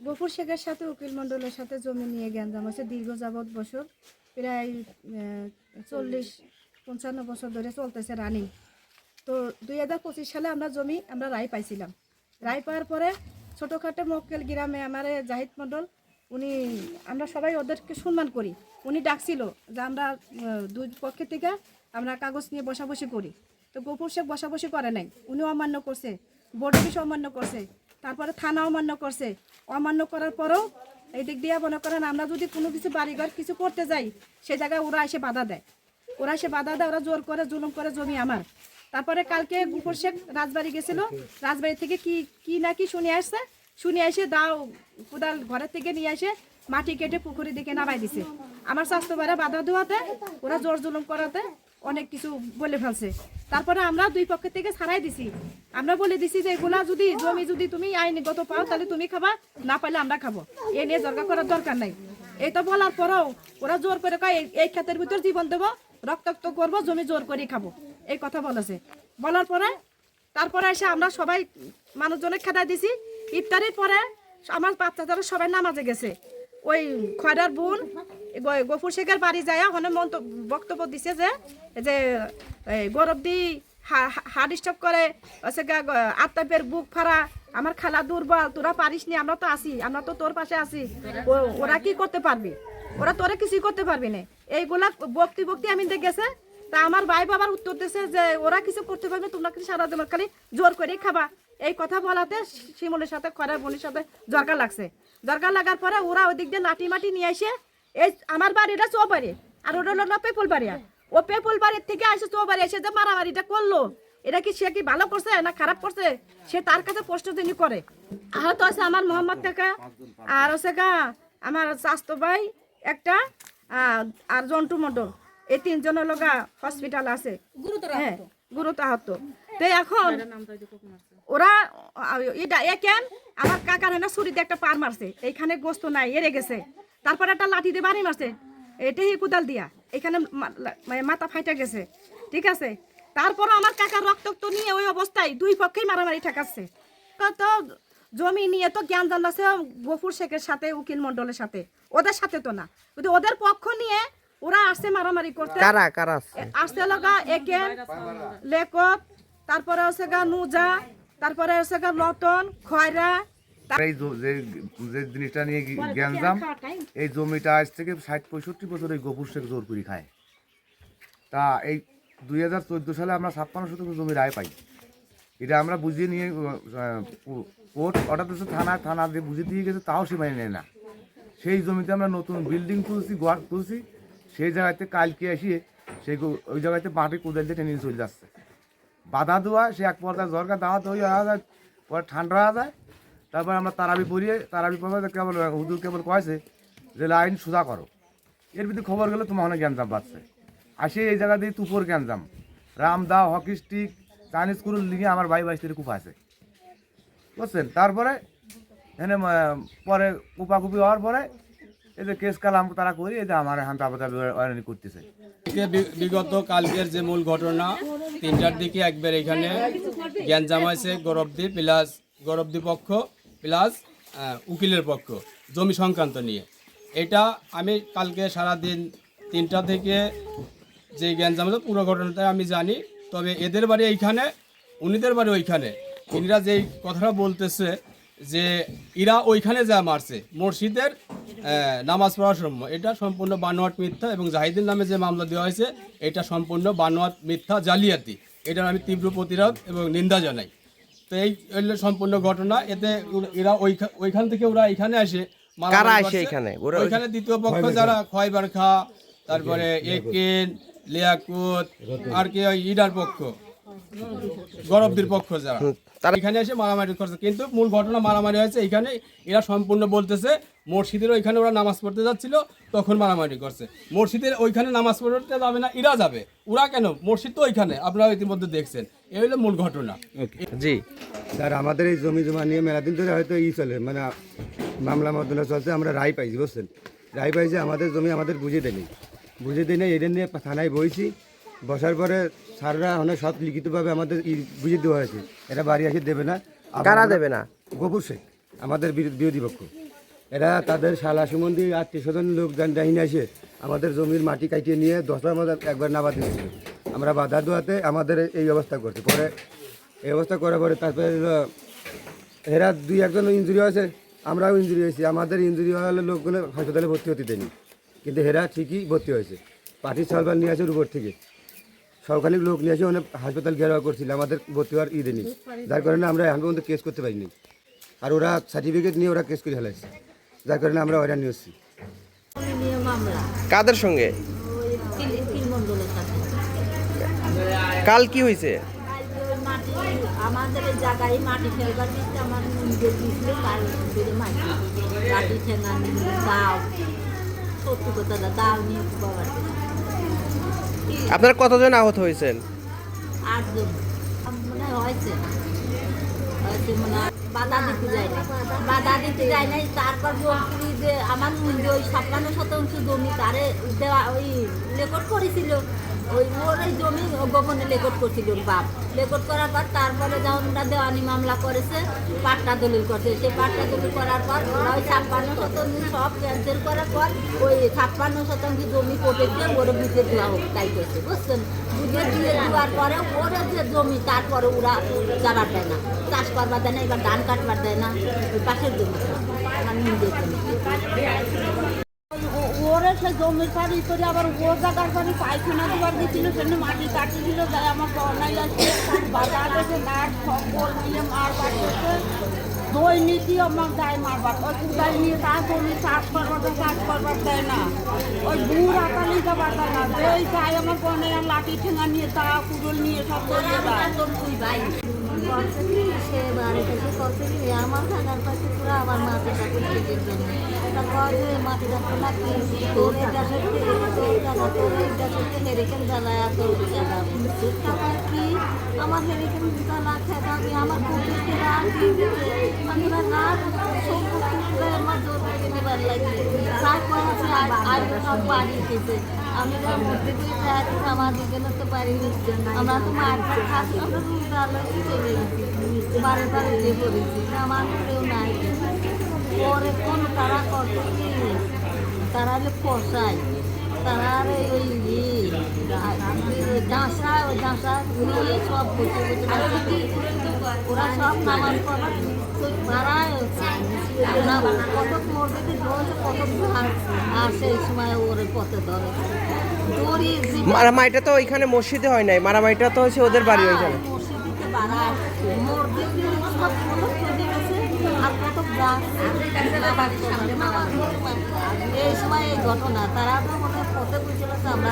গফুর শেখের সাথে উকিল মণ্ডলের সাথে জমি নিয়ে গ্যাঞ্জাম হচ্ছে দীর্ঘ যাবৎ বছর, প্রায় 40-55 বছর ধরে চলতেছে রানিং। তো 2025 সালে আমরা রায় পাইছিলাম। রায় পাওয়ার পরে ছোটোখাটো মক্কেল গ্রামে আমার জাহিদ মণ্ডল, উনি আমরা সবাই ওদেরকে সম্মান করি, উনি ডাকছিল যে আমরা দুই পক্ষের থেকে আমরা কাগজ নিয়ে বসাবসি করি। তো গফুর শেখ বসাবসি করে নাই, উনি অমান্য করছে, বোর্ড অফিস অমান্য করছে, তারপরে থানা অমান্য করছে। অমান্য করার পরেও এই দিক দিয়ে মনে করেন আমরা যদি কোনো কিছু বাড়িঘর কিছু করতে যাই, সে জায়গায় ওরা এসে বাধা দেয়, ওরা জোর করে জুলুম করে জমি আমার। তারপরে কালকে গফুর শেখ রাজবাড়ি গেছিল, রাজবাড়ি থেকে কি না কি শুনে এসে দাও কোদাল ঘরের থেকে নিয়ে এসে মাটি কেটে পুকুরের দিকে নামাই দিছে। আমার স্বাস্থ্য বাড়া বাধা দেওয়াতে, ওরা জোর জুলুম করাতে অনেক কিছু বলে ফেলছে। তারপরে আমরা দুই পক্ষের থেকে ছাড়াই দিছি, আমরা বলে দিছি যে এগুলা জমি যদি তুমি আইনগত পাও তাহলে তুমি খাবা, না পাইলে আমরা খাবো, এ নিয়ে জর্গা করার দরকার নাই। এই তো বলার পরেও ওরা জোর করে কয় এই ক্ষেতের ভিতর জীবন দেবো, রক্তাক্ত করবো, জমি জোর করে খাবো, এই কথা বলেছে। বলার পরে তারপরে এসে আমরা সবাই মানুষজনে খেদাই দিছি। ইফতারির পরে আমার বাচ্চাদের সবাই নামাজে গেছে। ওই খয়রার বোন গফুর শেখের বাড়ি যায় ওখানে বক্তব্য দিছে যে গৌরবদি হার্ট স্ট্রোক করে, আত্মাপের বুক ফাড়া, আমার খালা দুর্বল, তোরা পারিস নি, আমরা তো আছি, আমরা তো তোর পাশে আছি, ওরা কি করতে পারবি, ওরা তোরা কিছুই করতে পারবি না। এইগুলা বক্তি আমি দেখেছে। তা আমার ভাই বাবার উত্তর দিছে যে ওরা কিছু করতে পারবে, তোমরা কিছু সারা জীবন খালি জোর করে খাবা। এই কথা বলাতে শিমুলের সাথে খয়রার বোনের সাথে জরকা লাগছে। জরকা লাগার পরে ওরা ওই দিক দিয়ে লাঠি মাটি নিয়ে এসে এই আমার বাড়িটা চৌবাড়ি, আর ওটা হলো পেপুল বাড়ি, ও পেপুল বাড়ির থেকে আসে চৌবাড়ি এসে যে মারামারিটা করলো, এটা কি সে কি ভালো করছে না খারাপ করছে, সে তার কাছে প্রশ্ন তিনি করে। আহত আছে আমার মোহাম্মদ কাকা, আর হচ্ছে আমার স্বাস্থ্য ভাই একটা, আর জন্টু মণ্ডল, এই তিনজনের লগা হসপিটাল আছে, হ্যাঁ গুরুতর আহত। তো এখন ওরা কেন আমার কাকার হেনা ছুরিতে একটা পার মারছে, এইখানে গোস্ত নাই এড়ে গেছে, তারপরে একটা লাঠি দিয়ে বাড়ি মারছে, এটাই কোদাল দিয়া এখানে মাথা ফাইটা গেছে, ঠিক আছে। তারপরে আমার কাকার রক্ত নিয়ে ওই অবস্থায় দুই পক্ষেই মারামারি ঠেকাচ্ছে। তো জমি নিয়ে তো জ্ঞান জানাচ্ছে গফুর শেখের সাথে উকিল মণ্ডলের সাথে, ওদের সাথে তো না, কিন্তু ওদের পক্ষ নিয়ে ওরা আসছে মারামারি করতে। আসতে লগা একেন লেকত, তারপরে হচ্ছে নুজা, তারপরে হচ্ছে লতন খয়রা। এই যে জিনিসটা নিয়ে গ্যাঞ্জাম, এই জমিটা আজ থেকে 60-65 বছর এই গফুর শেখ জোর করে খায়। তা এই 2014 সালে আমরা 56 শতক জমি রায় পাই। এটা আমরা বুঝিয়ে নিয়ে কোর্ট অর্ডার দিচ্ছে, থানা দিয়ে বুঝিয়ে দিয়ে গেছে, তাও সে মানে নেয় না। সেই জমিতে আমরা নতুন বিল্ডিং তুলছি, সেই জায়গাতে কালকে এসে সেই ওই জায়গাতে মাটি কোদাল দিয়ে টেনে চলে যাচ্ছে। বাধা দেওয়া, সে এক পর্যায়ে জরকা দাওয়া তো হয়ে যায়, পরে ঠান্ডা হয়ে যায়। তারপর আমরা তারাবি পড়ে কেবল হুজুর কেবল কয়েছে যে লাইন সোজা করো। এর ভিতরে খবর গেলে তোমার অনেক গ্যাঞ্জাম পাচ্ছে। আসে এই জায়গা দিয়ে তুপর গ্যাঞ্জাম, রামদা হকি স্টিক চাইনিজ স্কুল লিগে আমার ভাই বাইশ কূপ আছে, বুঝছেন। তারপরে এখানে পরে কুপাকুপি হওয়ার পরে এই যে কেস কালাম তারা করি, এই যে আমার হান তাবাদাবি করতেছে। বিগত কালকের যে মূল ঘটনা, 3টার দিকে একবার এখানে গ্যাঞ্জাম হয়েছে গৌরবদি পক্ষ প্লাস উকিলের পক্ষ জমি সংক্রান্ত নিয়ে। এটা আমি কালকে সারাদিন 3টা থেকে যে গ্যাঞ্জাম হয়েছে পুরো ঘটনাটা আমি জানি। তবে এদের বাড়ি এইখানে, উনিদের বাড়ি ওইখানে, ইনিরা যেই কথাটা বলতেছে যে এরা ওইখানে যা মারছে মসজিদের নামাজ পড়ার সময়, এটা সম্পূর্ণ বানোয়াট মিথ্যা। এবং জাহিদের নামে যে মামলা দেওয়া হয়েছে এটা সম্পূর্ণ বানোয়াট মিথ্যা জালিয়াতি, এটার আমি তীব্র প্রতিরোধ এবং নিন্দা জানাই। তো এই হলো সম্পূর্ণ ঘটনা। এতে এরা ওইখান থেকে ওরা এখানে আসে, ওইখানে দ্বিতীয় পক্ষ যারা খয়বার খা, তারপরে একেন লিয়াকুত, আর কি ইডার পক্ষ গৌরবদের পক্ষ যারা এখানে এসে মারামারি করছে। কিন্তু মূল ঘটনা মারামারি হয়েছে এইখানে। এরা সম্পূর্ণ বলতেছে মসজিদের ওইখানে ওরা নামাজ পড়তে যাচ্ছিল, তখন মারামারি করছে। মসজিদের ওইখানে নামাজ পড়তে যাবে না, এরা যাবে, ওরা কেন, মসজিদ তো ওইখানে, আপনারা ইতিমধ্যে দেখছেন। এই হলো মূল ঘটনা। জি স্যার, আমাদের এই জমি জমা নিয়ে মেলাদিন ধরে হয়তো চলে, মানে মামলা মর্দনা চলছে। আমরা রায় পাইছি, বুঝছেন, রায় পাইছি, আমাদের জমি আমাদের বুঝে দেয়নি, এটা নিয়ে থানায় বইছি। বসার পরে স্যাররা অনেক সব লিখিতভাবে আমাদের বুঝিয়ে দেওয়া হয়েছে, এটা বাড়ি আসে দেবে না। কারা দেবে না? গফুর শেখ, আমাদের বিরোধী পক্ষ। এরা তাদের শালা সম্বন্ধী আত্মীয় স্বজন লোকজন ডাইনে আসে আমাদের জমির মাটি কাটিয়ে নিয়ে 10টার মধ্যে একবার নাবাদ দিয়েছিল। আমরা বাধা দেওয়াতে আমাদের এই অবস্থা করছে। পরে এই অবস্থা করার পরে তারপরে এরা 2-1জন ইঞ্জুরি হয়েছে, আমরাও ইঞ্জুরি হয়েছি। আমাদের ইঞ্জুরি হওয়ার লোকগুলো হাসপাতালে ভর্তি হতে দেয়নি, কিন্তু এরা ঠিকই ভর্তি হয়েছে। পার্টির সরকার নিয়ে আসে উপর থেকে, সরকারি লোক নিয়ে আসে অনেক হাসপাতাল ঘেরাও করছিল, আমাদের ভর্তি হওয়ার দেয়নি, যার কারণে আমরা এখন পর্যন্ত কেস করতে পারিনি। আর ওরা সার্টিফিকেট নিয়ে ওরা কেস করে ফেলাইছে, যার কারণে আমরা হয়রান হচ্ছি। নিয়ে মামলা কাদের সঙ্গে ওই মন্ডলের সাথে কাল কি হয়েছে? কালকে ওই মাটি আমাদের এই জায়গায় মাটি ফেলবার দিচ্ছে, আমার নিজের দিচ্ছিল তার ভিতরে মাটি ঠেঙা দাও, সত্যি কথা দাও নিয়ে বাবার আপনারা কতজন আহত হয়েছেন? 8 জন মনে হয় হয়েছে মনে হয়। বাধা দিতে যায় না, বাধা দিতে যায় নাই। তারপর বলছি যে আমার মূল্য ওই 56% জমি তারে দেওয়া ওই রেকর্ড করেছিল, ওই ওর ওই জমি গোপনে রেকর্ড করছিল ওর বাপ। রেকর্ড করার পর তারপরে যখন ওরা দেওয়ানি মামলা করেছে, পাট্টা দলিল করছে। সেই পাট্টা দলিল করার পর ওরা ওই 56% সব ক্যান্সেল করার পর ওই 56% জমি কোর্টে দিয়ে ওরা বুঝে দেওয়া হোক তাই করেছে, বুঝছেন। বুঝে দিয়ে দেওয়ার পরে ওরা যে জমি তারপরে ওরা যাবার দেয় না, চাষ করবার দেয় না, এবার ধান কাটবার দেয় না, ওই পাশের জমি আমার নিজের জমি। ওরে সে জমির পাড়ি করে আবার ও জায়গার পাড়ি পায়খানা দেওয়ার দিয়েছিল, সেখানে মাটি কাটিয়েছিল, যাই আমার বর্ণাই আসছে বাজার আছে নাট সকল নিয়ে মারবার করছে, দৈনিকই আমার যায় মারবার। ওই কুদাল নিয়ে তা জমি চাষ করবার দেয় না, ওই দূর আকালি যাবার দেয় না, যেই চাই আমার বর্ণাই লাঠি ঠেঙা নিয়ে তা কুদল নিয়ে সব চলিয়ে যায়। সে বাড়িতে সে করছে কি আমার থাকার পাশে পুরো আমার মাটিটা কেটে জন্য মাটিটা তো নাকি তোর এটা সত্যি তোর জায়গা তোর এইটা সত্যি হেরিকেন জ্বালায় তোর জায়গা কি আমার হেরিকেন জ্বালা খেতে আমি আমার কুকুরকে আমি না সম্পত্তি আমার জোর করে নেবার লাগে তারপর আছে আর সব বাড়ি খেতে আমি তার মধ্যে দিয়ে যাচ্ছি আমার দিকে তো পারি আমরা তো মারটা খাচ্ছি, আমরা রুদালয় চলে গেছি, বারে বারে দিয়ে পড়েছি, আমার কেউ নাই। পরে কোন তারা করতে কি তারা পোষায়, তারা ওই ডাঁসা ওই ডাঁসা নিয়ে সব বসে বসে ওরা সব নামাজ পড়া মারায় কত মসজিদে ধরেছে কত আর সেই সময় ওর পথে ধরে মারামারিটা তো ওইখানে মসজিদে হয় নাই, মারামারিটা তো হচ্ছে ওদের বাড়ি ওইখানে। মসজিদে বাড়ায় মসজিদে সব কোনো চলে গেছে আর কত গাছ এই সময় এই ঘটনা তারা তো মনে পথে বুঝে আমরা